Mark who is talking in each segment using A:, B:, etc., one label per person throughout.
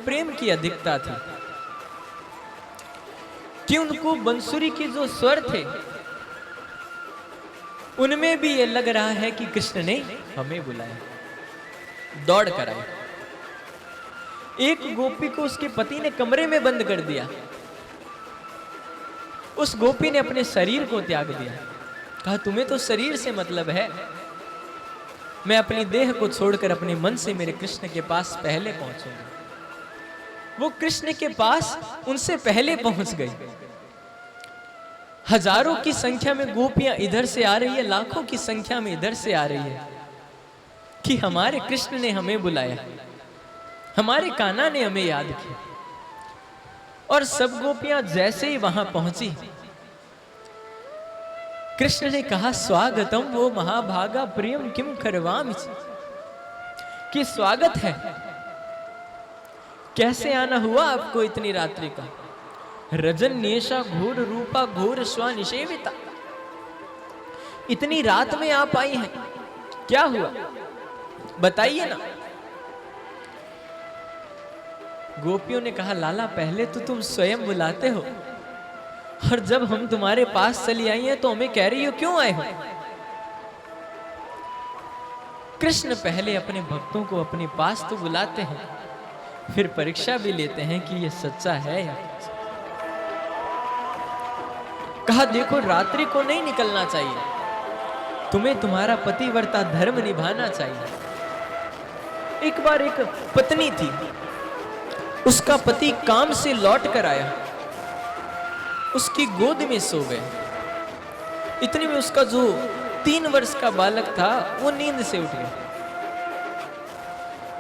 A: प्रेम की अधिकता थी कि उनको बंसुरी के जो स्वर थे उनमें भी ये लग रहा है कि कृष्ण ने हमें बुलाया, दौड़ कर आए। एक गोपी को उसके पति ने कमरे में बंद कर दिया। उस गोपी ने अपने शरीर को त्याग दिया, कहा तुम्हें तो शरीर से मतलब है, मैं अपनी देह को छोड़कर अपने मन से मेरे कृष्ण के पास पहले पहुंचूंगा। वो कृष्ण के पास उनसे पहले पहुंच गई। हजारों की संख्या में गोपियां इधर से आ रही है, लाखों की संख्या में इधर से आ रही है कि हमारे कृष्ण ने हमें बुलाया, हमारे कान्हा ने हमें याद किया। और सब गोपियां जैसे ही वहां पहुंची, कृष्ण ने कहा स्वागतम वो महाभागा प्रियम किम करवामि, कि स्वागत है, कैसे आना हुआ आपको इतनी रात्रि का। रजन नेशा घोर रूपा घोर स्वानिषेविता, इतनी रात में आप आई हैं, क्या हुआ बताइए ना। गोपियों ने कहा लाला पहले तो तुम स्वयं बुलाते हो, और जब हम तुम्हारे पास चली आई हैं तो हमें कह रही हो क्यों आए हो। कृष्ण पहले अपने भक्तों को अपने पास तो बुलाते हैं, फिर परीक्षा भी लेते हैं कि ये सच्चा है या। कहा देखो रात्रि को नहीं निकलना चाहिए, तुम्हें तुम्हारा पतिव्रता धर्म निभाना चाहिए। एक बार एक पत्नी थी, उसका पति काम से लौट कर आया, उसकी गोद में सो गए। इतने में उसका जो 3 वर्ष का बालक था वो नींद से उठ गया।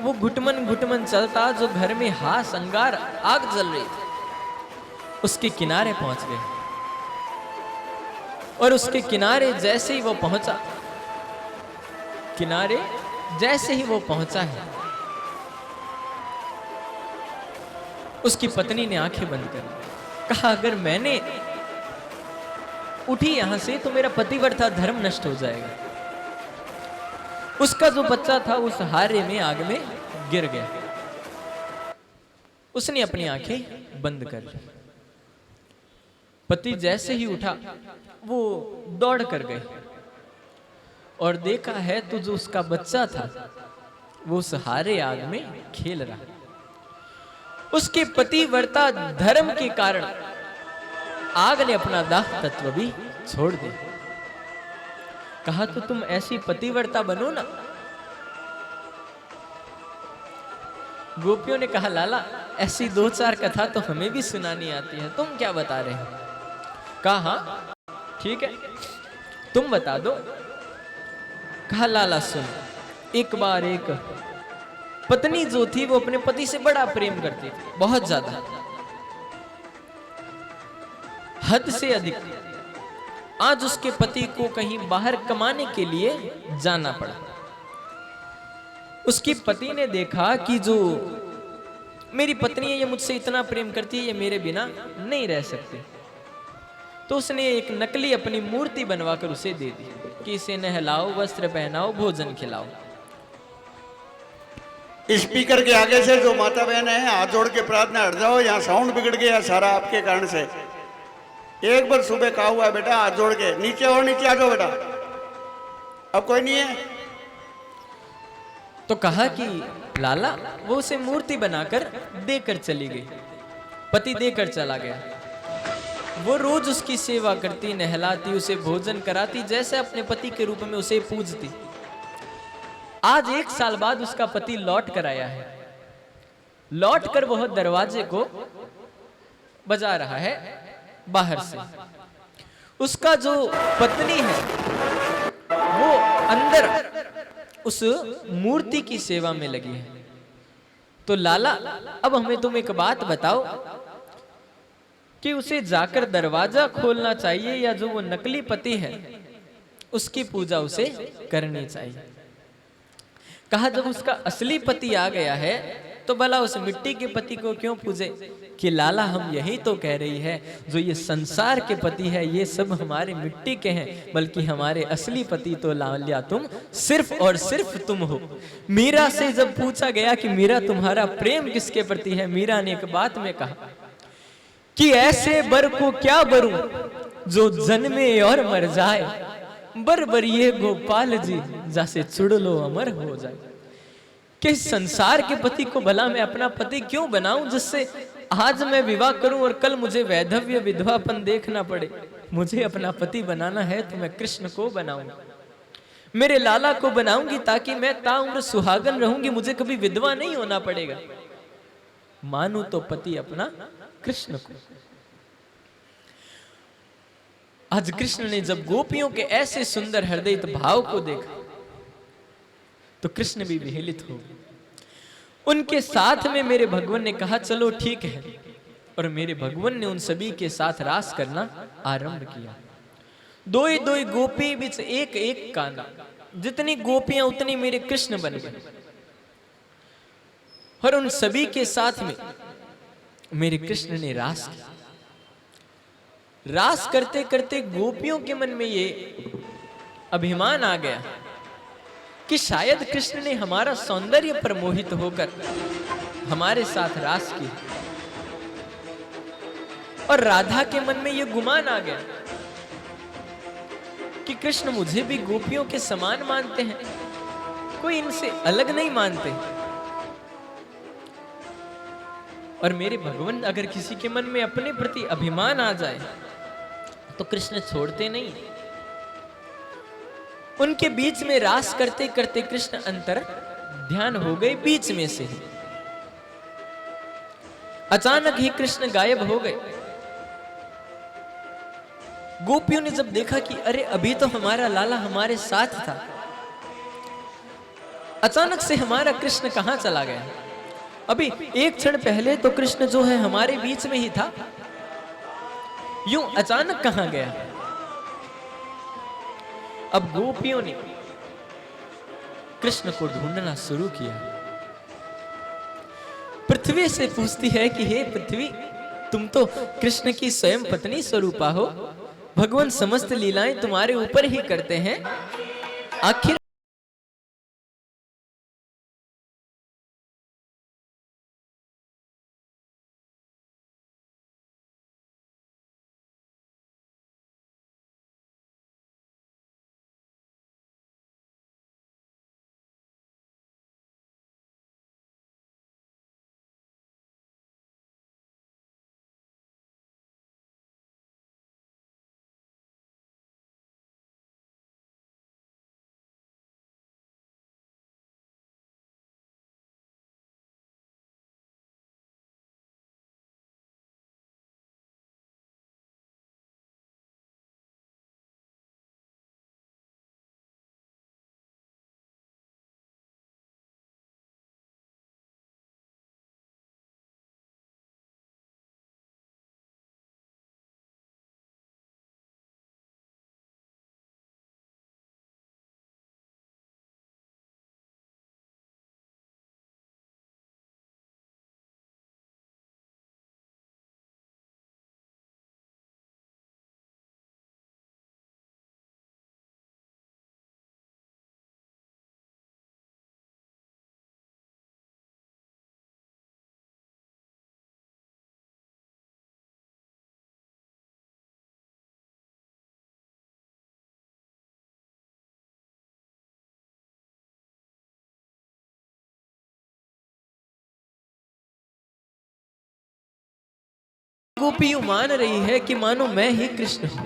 A: वो घुटमन घुटमन चलता, जो घर में हास अंगार आग जल रही थी, उसके किनारे पहुंच गए। और उसके किनारे जैसे ही वो पहुंचा, किनारे जैसे ही वो पहुंचा है, उसकी पत्नी ने आंखें बंद कर ली। कहा अगर मैंने उठी यहां से तो मेरा पतिव्रता धर्म नष्ट हो जाएगा। उसका जो बच्चा था उस हारे में आग में गिर गया। उसने अपनी आंखें बंद कर ली। पति जैसे ही उठा वो दौड़ कर गए और देखा है तो जो उसका बच्चा था वो उस हारे आग में खेल रहा। उसके पतिव्रता धर्म के कारण आग ने अपना दाह तत्व भी छोड़ दिया। कहा तो तुम ऐसी पतिव्रता बनो ना। गोपियों ने कहा लाला ऐसी 2-4 कथा तो हमें भी सुनानी आती है, तुम क्या बता रहे हो। कहा हाँ ठीक है तुम बता दो। कहा लाला सुन, एक बार एक पत्नी जो थी वो अपने पति से बड़ा प्रेम करती थी, बहुत ज्यादा, हद से अधिक। आज उसके पति को कहीं बाहर कमाने के लिए जाना पड़ा। उसके पति ने देखा कि जो मेरी पत्नी है ये मुझसे इतना प्रेम करती है, ये मेरे बिना नहीं रह सकती। तो उसने एक नकली अपनी मूर्ति बनवाकर उसे दे दी कि इसे नहलाओ, वस्त्र पहनाओ, भोजन खिलाओ।
B: स्पीकर के आगे से जो माता बहन है हाथ जोड़ के प्रार्थना हट जाओ, यहाँ साउंड बिगड़ गया सारा आपके कारण से। एक बार सुबह कहा हुआ है बेटा हाथ जोड़ के नीचे और नीचे आ जाओ बेटा, अब कोई नहीं है।
A: तो कहा कि लाला वो उसे मूर्ति बनाकर देकर चली गई, पति देकर चला गया। वो रोज उसकी सेवा करती, नहलाती, उसे भोजन कराती, जैसे अपने पति के रूप में उसे पूजती। आज 1 साल बाद उसका पति लौट कर आया है। लौट कर वह दरवाजे को बजा रहा है बाहर से। उसका जो पत्नी है वो अंदर उस मूर्ति की सेवा में लगी है। तो लाला अब हमें तुम एक बात बताओ कि उसे जाकर दरवाजा खोलना चाहिए या जो वो नकली पति है उसकी पूजा उसे करनी चाहिए। कहा जब उसका असली पति आ गया है तो भला उस मिट्टी के पति को क्यों पूजे? कि लाला हम यही तो कह रही है, जो ये संसार के पति है ये सब हमारे मिट्टी के हैं, बल्कि हमारे असली पति तो लालिया तुम सिर्फ और सिर्फ तुम हो। मीरा से जब पूछा गया कि मीरा तुम्हारा प्रेम किसके प्रति है, मीरा ने एक बात में कहा कि ऐसे बर को क्या बरूं जो जन्मे और मर जाए, बर बरिए गोपाल जी जैसे चुड़लो अमर हो जाए। कि संसार के पति को भला मैं अपना पति क्यों बनाऊं, जिससे आज मैं विवाह करूं और कल मुझे वैधव्य विधवापन देखना पड़े। मुझे अपना पति बनाना है तो मैं कृष्ण को बनाऊंगा, मेरे लाला को बनाऊंगी, ताकि मैं ताउम्र सुहागन रहूंगी, मुझे कभी विधवा नहीं होना पड़ेगा। मानू तो पति अपना कृष्ण को। आज कृष्ण ने जब गोपियों के ऐसे सुंदर हृदय भाव को देखा तो कृष्ण भी विचलित हो गए। उनके साथ में मेरे भगवान ने कहा चलो ठीक है, और मेरे भगवान ने उन सभी के साथ रास करना आरंभ किया। दो ही गोपी बीच एक एक काना, जितनी गोपियां उतनी मेरे कृष्ण बन गए, और उन सभी के साथ में मेरे कृष्ण ने रास किया। रास करते करते गोपियों के मन में ये अभिमान आ गया कि शायद कृष्ण ने हमारा सौंदर्य पर मोहित होकर हमारे साथ रास की, और राधा के मन में यह गुमान आ गया कि कृष्ण मुझे भी गोपियों के समान मानते हैं, कोई इनसे अलग नहीं मानते। और मेरे भगवान अगर किसी के मन में अपने प्रति अभिमान आ जाए तो कृष्ण छोड़ते नहीं। उनके बीच में रास करते करते कृष्ण अंतर ध्यान हो गए बीच में से ही। अचानक ही कृष्ण गायब हो गए। गोपियों ने जब देखा कि अरे अभी तो हमारा लाला हमारे साथ था, अचानक से हमारा कृष्ण कहां चला गया? अभी एक क्षण पहले तो कृष्ण जो है हमारे बीच में ही था, यूं अचानक कहां गया? अब गोपियों ने कृष्ण को ढूंढना शुरू किया। पृथ्वी से पूछती है कि हे पृथ्वी, तुम तो कृष्ण की स्वयं पत्नी स्वरूपा हो, भगवान समस्त लीलाएं तुम्हारे ऊपर ही करते हैं, आखिर गोपी मान रही है कि मानो मैं ही कृष्ण हूं।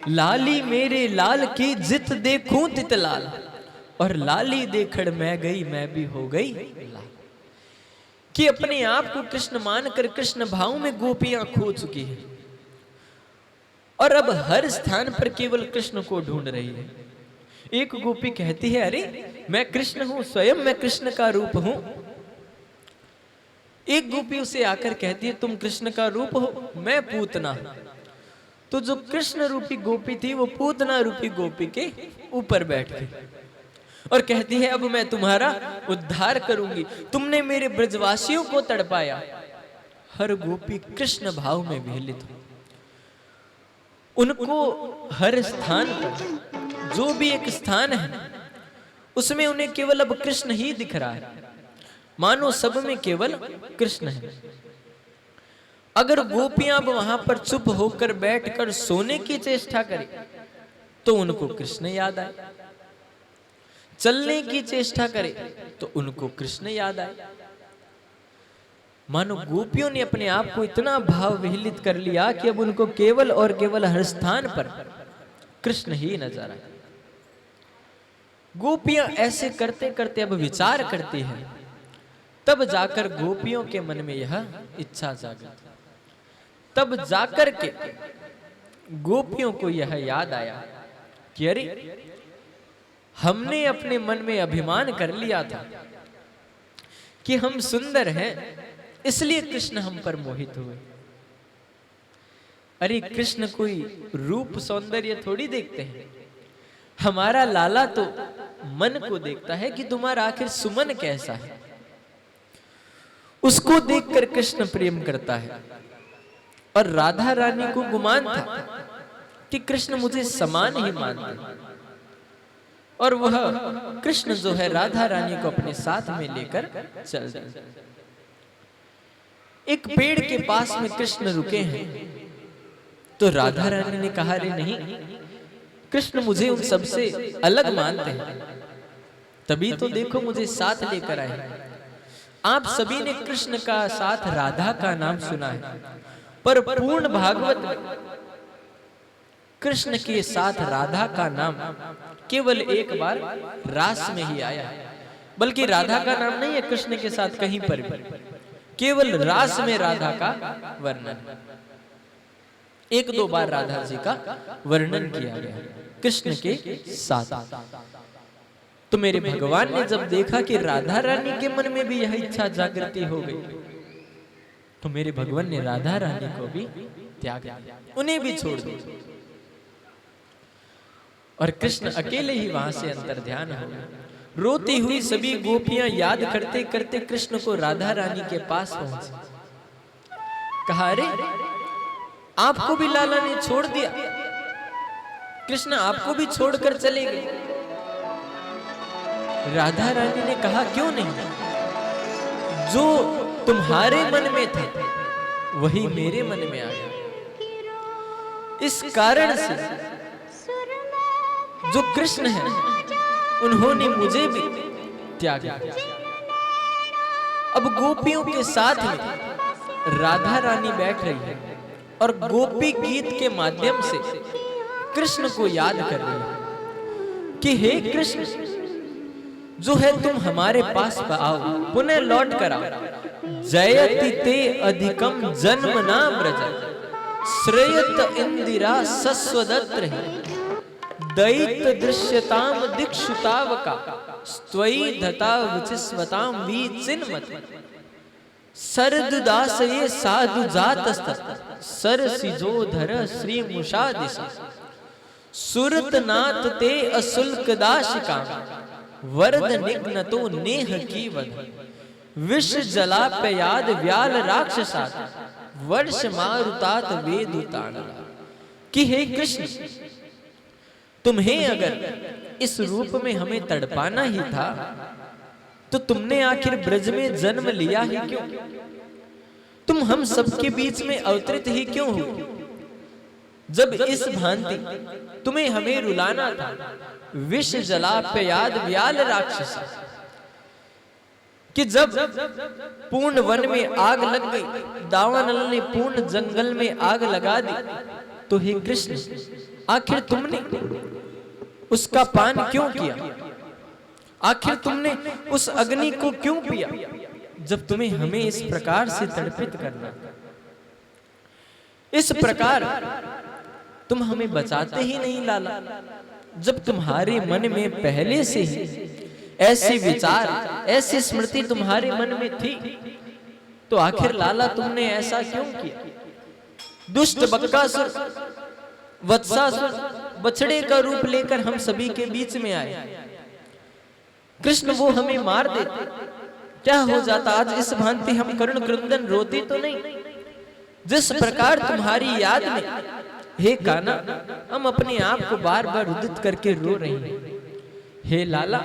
A: लाली मेरे लाल की जित देखूं तित लाल, और लाली देखड़ मैं गई मैं भी हो गई लाल। कि अपने आप को कृष्ण मानकर कृष्ण भाव में गोपियां खो चुकी है, और अब हर स्थान पर केवल कृष्ण को ढूंढ रही है। एक गोपी कहती है अरे मैं कृष्ण हूं, स्वयं मैं कृष्ण का रूप हूं। एक गोपी उसे आकर कहती है तुम कृष्ण का रूप हो, मैं पूतना। तो जो कृष्ण रूपी गोपी थी वो पूतना रूपी गोपी के ऊपर बैठ गई। और कहती है अब मैं तुम्हारा उद्धार करूंगी। तुमने मेरे ब्रजवासियों को तड़पाया। हर गोपी कृष्ण भाव में विहलित हो। उनको हर स्थान पर जो भी एक स्थान है उसमें उन्हें केवल अब कृष्ण ही दिख रहा है, मानो सब में केवल कृष्ण है। अगर गोपियां अब वहां पर चुप होकर बैठकर सोने की चेष्टा करें तो उनको कृष्ण याद आए, चलने की चेष्टा करे तो उनको कृष्ण याद आए। मानो गोपियों ने अपने आप को इतना भाव विहलित कर लिया कि अब उनको केवल और केवल हर स्थान पर कृष्ण ही नजर आए। गोपियां ऐसे करते करते अब विचार करती हैं, तब जाकर गोपियों के मन में यह इच्छा जागृत, तब जाकर के गोपियों को यह याद आया कि अरे हमने अपने मन में अभिमान कर लिया था कि हम सुंदर हैं, इसलिए कृष्ण हम पर मोहित हुए। अरे कृष्ण कोई रूप सौंदर्य थोड़ी देखते हैं, हमारा लाला तो मन को देखता है कि तुम्हारा आखिर सुमन कैसा है, उसको देखकर कृष्ण प्रेम करता है। और राधा रानी को गुमान था कि कृष्ण मुझे समान ही मानते, और वह कृष्ण जो है राधा रानी को अपने साथ में लेकर चल दिए। एक पेड़ के पास में कृष्ण रुके हैं तो राधा रानी ने कहा रे नहीं, कृष्ण मुझे उन सबसे अलग मानते हैं, तभी तो देखो मुझे साथ लेकर आए। आप सभी ने कृष्ण का साथ राधा का नाम सुना है, पर पूर्ण भागवत में कृष्ण के साथ राधा का नाम केवल एक बार रास में ही आया है, बल्कि राधा का नाम नहीं है कृष्ण के साथ कहीं पर भी, केवल रास में राधा का वर्णन, एक दो बार राधा जी का वर्णन किया गया कृष्ण के साथ। तो मेरे भगवान ने जब देखा कि राधा रानी के मन में भी यह इच्छा जागृति हो गई, तो मेरे भगवान ने राधा रानी को भी त्याग दिया, उन्हें भी छोड़ दिया, और कृष्ण अकेले ही वहां से अंतर ध्यान हो गए। रोती हुई सभी गोपियां याद करते करते कृष्ण को राधा रानी के पास पहुंची। कहा अरे आपको भी लाला ने छोड़ दिया, कृष्ण आपको भी छोड़कर चले गए। राधा रानी ने कहा क्यों नहीं, जो तुम्हारे मन में था वही मेरे मन में आ गया, इस कारण से जो कृष्ण है उन्होंने मुझे भी त्याग दिया। अब गोपियों के साथ में राधा रानी बैठ रही है और गोपी गीत के माध्यम से कृष्ण को याद कर रही है कि हे कृष्ण, जो है तुम हमारे पास आओ, पुनः लौट कर आओ। जयति ते अधिकम जन्म ना ब्रज, श्रेयत इंदिरा सस्वदत्र दैत्य दृश्यताम दिक्षुतावका, स्त्वयि धता विचिस्वताम विचिन्मत, सरदुदास ये साधु जातस्तत सरसिजोधर श्री मुषादिश, सुरतनाथ ते असुल्क दाशिका, वरद निघ्नतो नेह की वध, विष जलाप्ययाद व्याल राक्षसात, वर्ष मारुतात वेदुतान। कि हे कृष्ण, तुम्हें अगर इस रूप में हमें तड़पाना ही था तो तुमने आखिर ब्रज में जन्म लिया ही क्यों? तुम हम सबके बीच में अवतरित ही क्यों हो? जब इस भांति तुम्हें हमें रुलाना था, विष जलाप्ययाद व्याल राक्षस, कि जब पूर्ण वन में आग लग गई, दावानल ने पूर्ण जंगल में आग लगा दी, तो हे कृष्ण आखिर तुमने उसका पान क्यों किया? आखिर तुमने उस अग्नि को क्यों पिया जब तुम्हें हमें इस प्रकार से तड़पित करना? इस प्रकार तुम हमें बचाते ही नहीं लाला। जब तुम्हारे मन में पहले से ही ऐसे विचार, ऐसी स्मृति तुम्हारे मन में थी, तो आखिर लाला तुमने ऐसा क्यों किया? दुष्ट बक्कासुर, वत्सासुर बछड़े का रूप लेकर हम सभी के बीच में आए, कृष्ण वो हमें मार देते, क्या हो जाता आज इस भांति हम करुण क्रंदन रोते तो नहीं। जिस प्रकार तुम्हारी याद में हे कान्हा हम अपने आप को बार बार उदित करके रो रहे हैं, हे लाला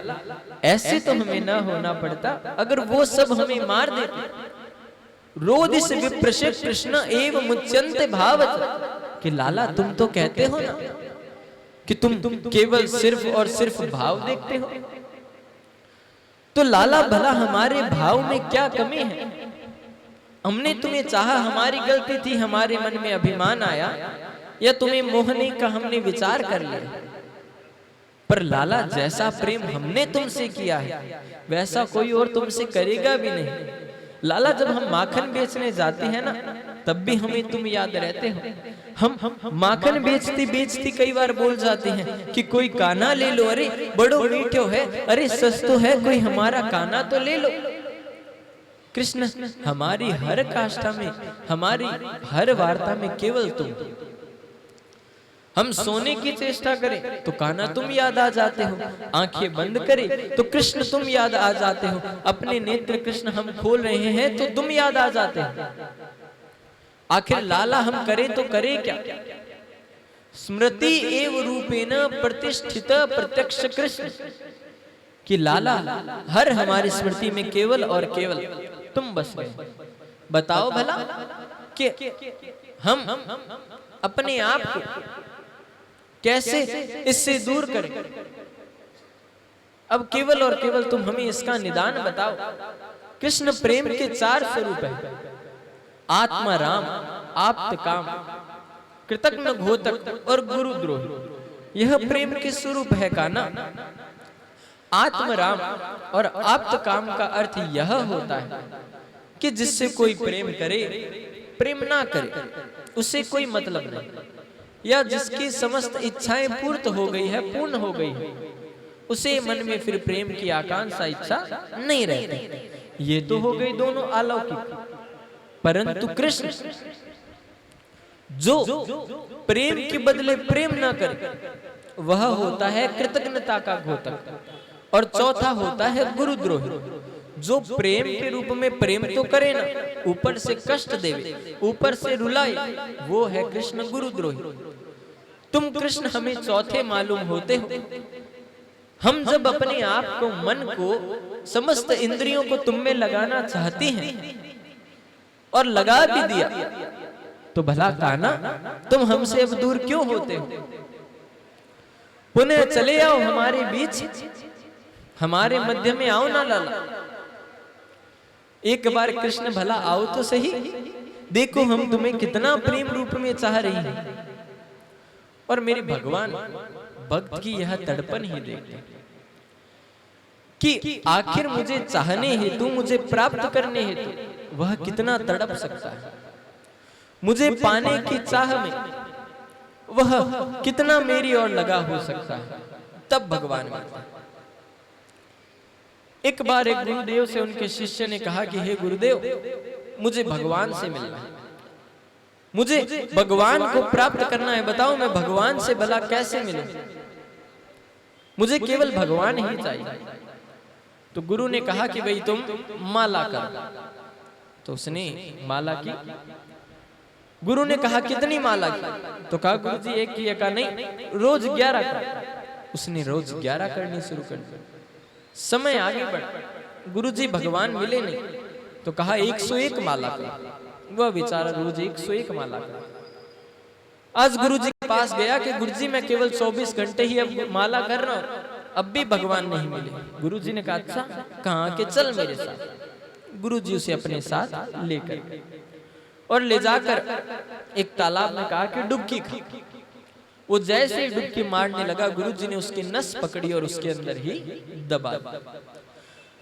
A: ऐसे तो हमें ना होना पड़ता, अगर वो सब हमें मार देते। रोदिस विप्रशे कृष्ण एव मुच्यन्ते भावत, कि लाला तुम तो कहते हो ना कि तुम केवल सिर्फ और सिर्फ भाव देखते हो, तो लाला भला हमारे भाव में क्या कमी है? हमने तुम्हें चाहा, हमारी गलती थी, हमारे मन में अभिमान आया, या तुम्हें मोहने का हमने विचार कर लिया। पर लाला जैसा प्रेम हमने तुमसे किया है वैसा कोई और तुमसे करेगा भी नहीं। लाला जब हम माखन बेचने जाते हैं ना तब भी हमें तुम याद रहते हो। हम माखन बेचती बेचती कई बार बोल जाते हैं कि कोई काना ले लो, अरे बड़ो मीठो है, अरे सस्तो है, कोई हमारा काना तो ले लो। कृष्ण हमारी हर काष्ठा में, हमारी हर वार्ता में केवल तुम। हम सोने की चेष्टा करें तो कान्हा तुम याद आ जाते हो, आंखें बंद करें तो कृष्ण तुम याद आ जाते हो, अपने नेत्र कृष्ण हम खोल रहे हैं तो तुम याद आ जाते हो। आखिर लाला हम करें तो करें क्या? स्मृति एव रूपेण प्रतिष्ठित प्रत्यक्ष कृष्ण, कि लाला हर हमारी स्मृति में केवल और केवल तुम बस गए। बताओ भला कि हम अपने आप को कैसे इससे दूर करें? अब केवल और केवल तुम हमें इसका निदान बताओ। कृष्ण प्रेम के 4 स्वरूप है, आत्मा राम, आप्त काम, कृतज्ञ घोतक और गुरुद्रोही। यह प्रेम के स्वरूप है कान्हा। आत्म राम और आप्त काम का अर्थ यह होता है कि जिससे कोई प्रेम करे, प्रेम ना करे, उससे कोई मतलब नहीं, या जिसकी समस्त इच्छाएं पूर्ण हो गई है, पूर्ण हो गई है, उसे मन में फिर प्रेम की आकांक्षा इच्छा नहीं रहती। ये तो हो गई दोनों अलौकिक। परंतु कृष्ण जो प्रेम के बदले प्रेम ना करे वह होता है कृतज्ञता का घोतक, और चौथा होता है गुरुद्रोही। जो प्रेम के रूप में प्रेम तो करे ना, ऊपर से कष्ट देवे, ऊपर से रुलाए, वो है कृष्ण गुरुद्रोही। तुम कृष्ण हमें चौथे मालूम होते हो। हम जब अपने आप को, मन को, समस्त इंद्रियों को तुम में लगाना चाहती हैं और लगा भी दिया, तो भला कान्हा तुम हमसे अब दूर क्यों होते हो? पुनः चले आओ हमारे बीच, हमारे मध्य में आओ ना लाला। एक बार कृष्ण भला आओ तो सही, देखो हम तुम्हें कितना प्रेम रूप में चाह रही हैं। और मेरे भगवान भक्त की यह तड़पन ही देखते कि आखिर मुझे चाहने हेतु, मुझे प्राप्त करने हेतु वह कितना तड़प सकता है। मुझे पाने की चाह में वह कितना मेरी ओर लगा हो सकता है। तब भगवान मिलता है। एक बार एक गुरुदेव से उनके शिष्य ने कहा कि हे गुरुदेव, मुझे भगवान से मिलना है, मुझे भगवान को प्राप्त करना है, बताओ मैं भगवान से भला कैसे मिलूं? मुझे केवल भगवान ही चाहिए। तो गुरु ने कहा कि भाई तुम माला कर। तो उसने माला की। गुरु ने कहा कितनी माला की? तो कहा गुरु जी एक की, कहा नहीं रोज 11 कर। उसने रोज 11 करनी शुरू कर दी। समय आगे बढ़ा, गुरुजी भगवान मिले नहीं, तो कहा 101 माला कर। वह बेचारा रोज 101 माला कर। आज गुरुजी के पास गया कि गुरुजी मैं केवल 24 घंटे ही अब माला कर रहा हूं, अब भी भगवान नहीं मिले। गुरुजी ने कहा अच्छा, कहाँ के चल मेरे साथ। गुरुजी उसे अपने साथ लेकर और ले जाकर एक तालाब में कहा कि डुबकी खा। वो जैसे ही डुबकी मारने लगा, गुरुजी ने उसकी नस पकड़ी और उसके अंदर ही दबा दिया।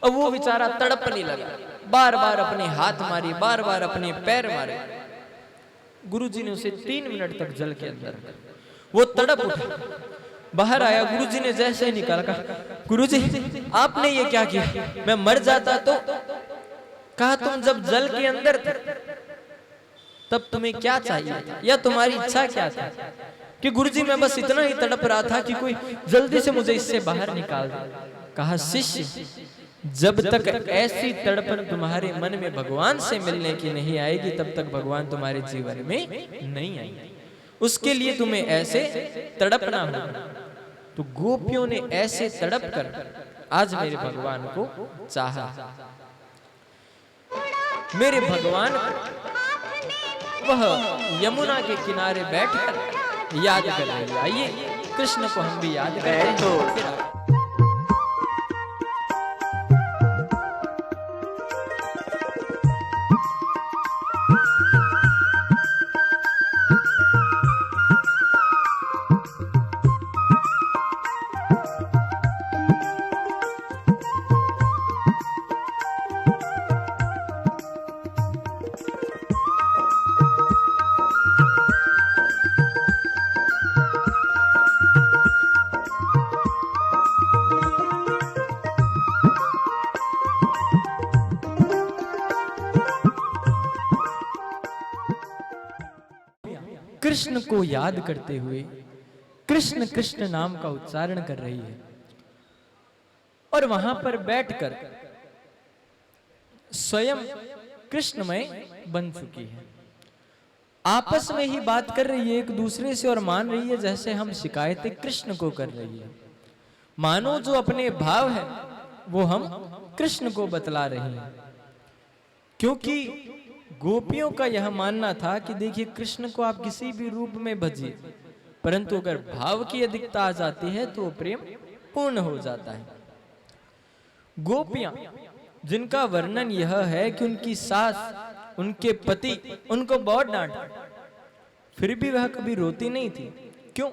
A: अब वो बेचारा तड़पने लगा, बार बार अपने हाथ मारे, बार बार अपने पैर मारे। गुरुजी ने उसे 3 मिनट तक जल के अंदर रखा। वो तड़प उठा, बाहर आया। गुरुजी ने जैसे ही निकाला, कहा गुरुजी आपने ये क्या किया? मैं मर जाता तो? कहा तुम जब जल के अंदर थे तब तुम्हें क्या चाहिए था, या तुम्हारी इच्छा क्या था? कि गुरुजी मैं बस इतना ही तड़प रहा था कि कोई जल्दी से मुझे इससे बाहर निकाल दे। कहा शिष्य, जब तक ऐसी तड़पन तुम्हारे मन में भगवान से मिलने की नहीं आएगी तब तक भगवान तुम्हारे जीवन में नहीं आएंगे। उसके लिए तुम्हें ऐसे तड़पना होगा। तो गोपियों ने ऐसे तड़प कर आज मेरे भगवान को चाहा। मेरे भगवान वह यमुना के किनारे बैठकर याद कर रही है। आइए कृष्ण को हम भी याद करते हैं। कृष्ण को याद करते हुए कृष्ण कृष्ण नाम का उच्चारण कर रही है और वहां पर बैठकर स्वयं कृष्णमय बन चुकी है। आपस में ही बात कर रही है एक दूसरे से और मान रही है जैसे हम शिकायतें कृष्ण को कर रही है। मानो जो अपने भाव है वो हम कृष्ण को बतला रही हैं। क्योंकि गोपियों का यह मानना था कि देखिए कृष्ण को आप किसी भी रूप में भजिए, परंतु अगर भाव की अधिकता आ जाती है तो प्रेम पूर्ण हो जाता है। गोपियां जिनका वर्णन यह है कि उनकी सास उनके पति उनको बहुत डांटा, फिर भी वह कभी रोती नहीं थी। क्यों?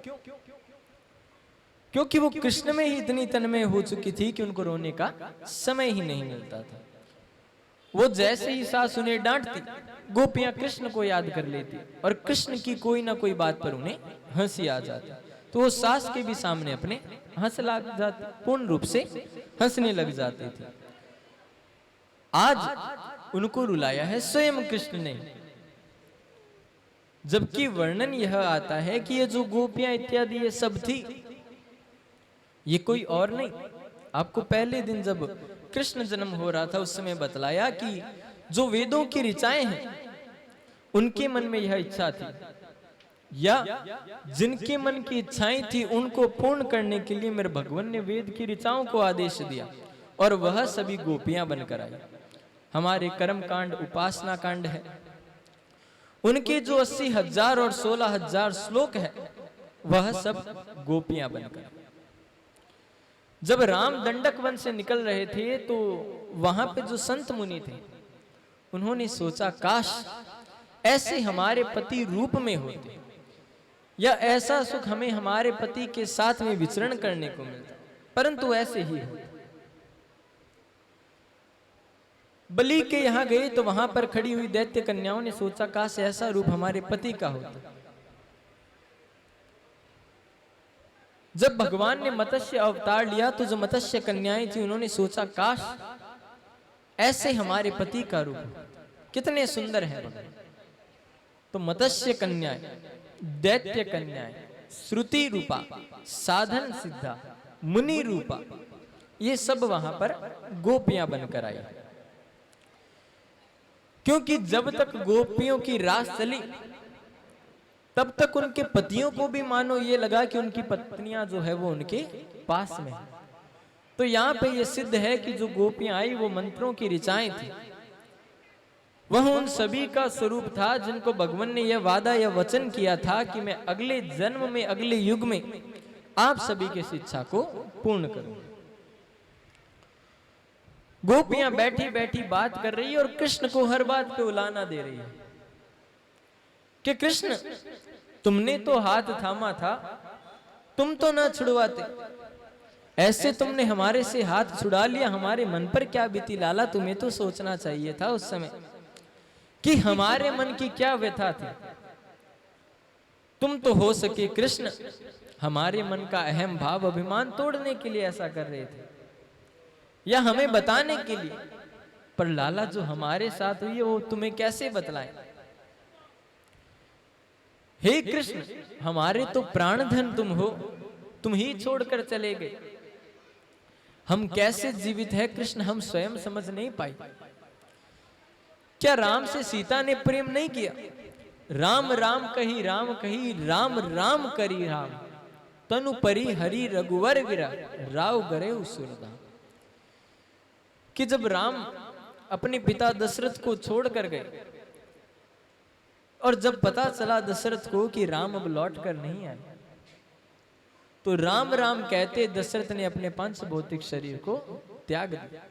A: क्योंकि वो कृष्ण में ही इतनी तन्मय हो चुकी थी कि उनको रोने का समय ही नहीं मिलता था। वो जैसे ही सास उन्हें डांटती, गोपियां कृष्ण को याद कर लेती और कृष्ण की कोई ना कोई बात पर उन्हें हंसी आ जाती, तो वो सास के भी सामने अपने हंस लग जाती, पूर्ण रूप से हंसने लग जाते थे। आज उनको रुलाया है स्वयं कृष्ण ने, जबकि वर्णन यह आता है कि ये जो गोपियां इत्यादि ये सब थी, ये कोई और नहीं। आपको पहले दिन जब कृष्ण जन्म हो रहा था उस समय बतलाया कि जो वेदों की ऋचाएं हैं उनके मन में यह इच्छा थी, या जिनके मन की इच्छाएं थी उनको पूर्ण करने के लिए मेरे भगवान ने वेद की ऋचाओं को आदेश दिया और वह सभी गोपियां बनकर आई। हमारे कर्म कांड उपासना कांड है, उनके जो 80,000 और 16,000 श्लोक है वह सब गोपियां बनकर। जब राम दंडक वन से निकल रहे थे तो वहां पे जो संत मुनि थे उन्होंने सोचा काश ऐसे हमारे पति रूप में होते, या ऐसा सुख हमें हमारे पति के साथ में विचरण करने को मिलता, परंतु ऐसे ही हो। बलि के यहां गए तो वहां पर खड़ी हुई दैत्य कन्याओं ने सोचा काश ऐसा रूप हमारे पति का होता। जब भगवान ने मत्स्य अवतार लिया तो जो मत्स्य कन्याएं थी उन्होंने सोचा काश ऐसे हमारे पति का रूप, कितने सुंदर हैं। तो मत्स्य कन्याएं, दैत्य कन्याएं, श्रुति रूपा, साधन सिद्धा, मुनि रूपा, ये सब वहां पर गोपियां बनकर आई। क्योंकि जब तक गोपियों की रास चली तब तक उनके पतियों को भी मानो ये लगा कि उनकी पत्नियां जो है वो उनके पास में। तो यहां पे ये सिद्ध है कि जो गोपियां आई वो मंत्रों की ऋचाएं थी, वह उन सभी का स्वरूप था जिनको भगवान ने यह वादा या वचन किया था कि मैं अगले जन्म में अगले युग में आप सभी की शिक्षा को पूर्ण करूंगा। गोपियां बैठी बैठी बात कर रही है और कृष्ण को हर बात पे उलाना दे रही है कि कृष्ण तुमने तो हाथ थामा था, तुम तो न छुड़वाते, ऐसे तुमने हमारे से हाथ छुड़ा लिया, हमारे मन पर क्या बीती लाला। तुम्हें तो सोचना चाहिए था उस समय कि हमारे मन की क्या व्यथा थी। तुम तो हो सके कृष्ण हमारे मन का अहम भाव अभिमान तोड़ने के लिए ऐसा कर रहे थे, या हमें बताने के लिए, पर लाला जो हमारे साथ हुई है वो तुम्हें कैसे बतलाएं। हे कृष्ण हमारे तो प्राण धन तुम हो, तुम ही छोड़कर चले गए, हम कैसे जीवित है कृष्ण हम स्वयं समझ नहीं पाए। क्या राम से सीता ने प्रेम नहीं किया? राम राम कही राम राम करी राम, तनु परी हरि रघुवर गिरा, राव गरे सुरदाम। कि जब राम अपने पिता दशरथ को छोड़कर गए और जब पता चला दशरथ को कि राम अब लौट कर नहीं आए, तो राम राम कहते दशरथ ने अपने पंच भौतिक शरीर को त्याग दिया।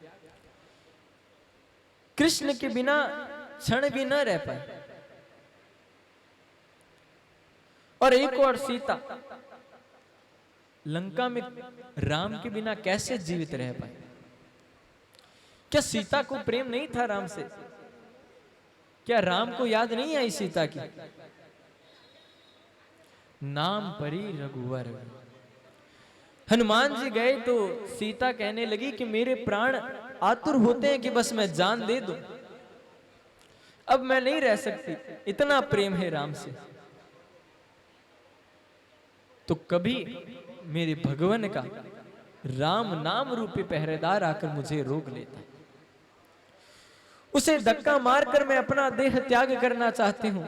A: कृष्ण के बिना क्षण भी न रह पाए। और एक और सीता लंका में राम के बिना कैसे जीवित रह पाए? क्या सीता को प्रेम नहीं था राम से? क्या राम को याद नहीं आई सीता की? नाम परी रघुवर। हनुमान जी गए तो सीता कहने लगी कि मेरे प्राण आतुर होते हैं कि बस मैं जान दे दूं, अब मैं नहीं रह सकती, इतना प्रेम है राम से। तो कभी मेरे भगवान का राम नाम रूपी पहरेदार आकर मुझे रोक लेता, उसे धक्का मारकर मैं अपना देह त्याग करना चाहती हूं,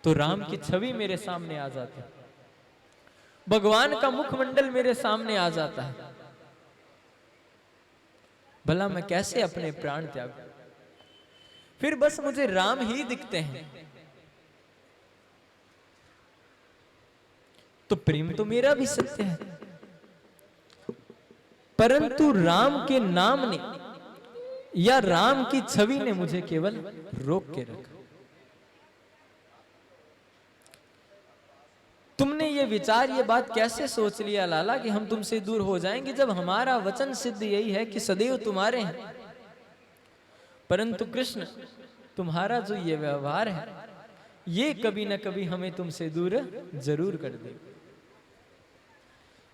A: तो राम की छवि मेरे सामने आ जाती, भगवान का मुखमंडल मेरे सामने आ जाता है। भला मैं कैसे अपने प्राण त्यागूं? फिर बस मुझे राम ही दिखते हैं। तो प्रेम तो मेरा भी सत्य है, परंतु राम के नाम ने या राम की छवि ने मुझे केवल रोक के रखा। तुमने ये विचार, ये बात कैसे सोच लिया लाला कि हम तुमसे दूर हो जाएंगे, जब हमारा वचन सिद्ध यही है कि सदैव तुम्हारे हैं। परंतु कृष्ण, तुम्हारा जो ये व्यवहार है ये कभी न कभी हमें तुमसे दूर जरूर कर देगा।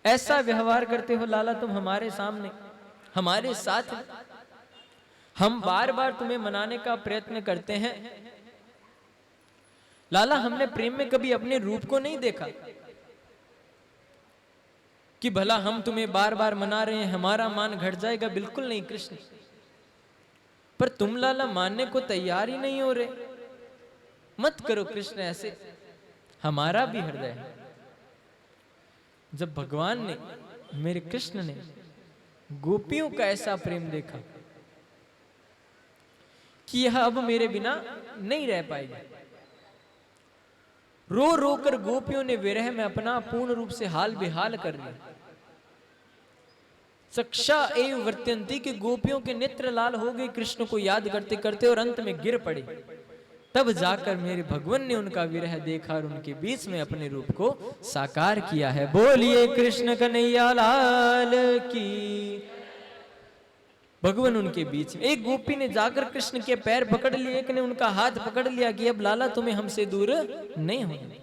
A: ऐसा व्यवहार करते हो लाला तुम हमारे सामने, हमारे साथ। हम बार बार तुम्हें मनाने का प्रयत्न करते हैं लाला, हमने प्रेम में कभी अपने रूप को नहीं देखा कि भला हम तुम्हें बार बार मना रहे हैं हमारा मान घट जाएगा। बिल्कुल नहीं कृष्ण, पर तुम लाला मानने को तैयार ही नहीं हो रहे। मत करो कृष्ण ऐसे, हमारा भी हृदय है। जब भगवान ने, मेरे कृष्ण ने गोपियों का ऐसा प्रेम देखा कि यह अब मेरे बिना नहीं रह पाएगी, रो रो कर गोपियों ने विरह में अपना पूर्ण रूप से हाल बेहाल कर लिया। सक्षा एव वर्त्यंती की गोपियों के नेत्र लाल हो गए कृष्ण को याद करते करते और अंत में गिर पड़े। तब जाकर मेरे भगवान ने उनका विरह देखा और उनके बीच में अपने रूप को साकार किया है। बोलिए कृष्ण कन्हैया लाल की। भगवान उनके बीच में, एक गोपी ने जाकर कृष्ण के पैर पकड़ लिए, एक ने उनका हाथ पकड़ लिया कि अब लाला तुम्हें हमसे दूर नहीं होना।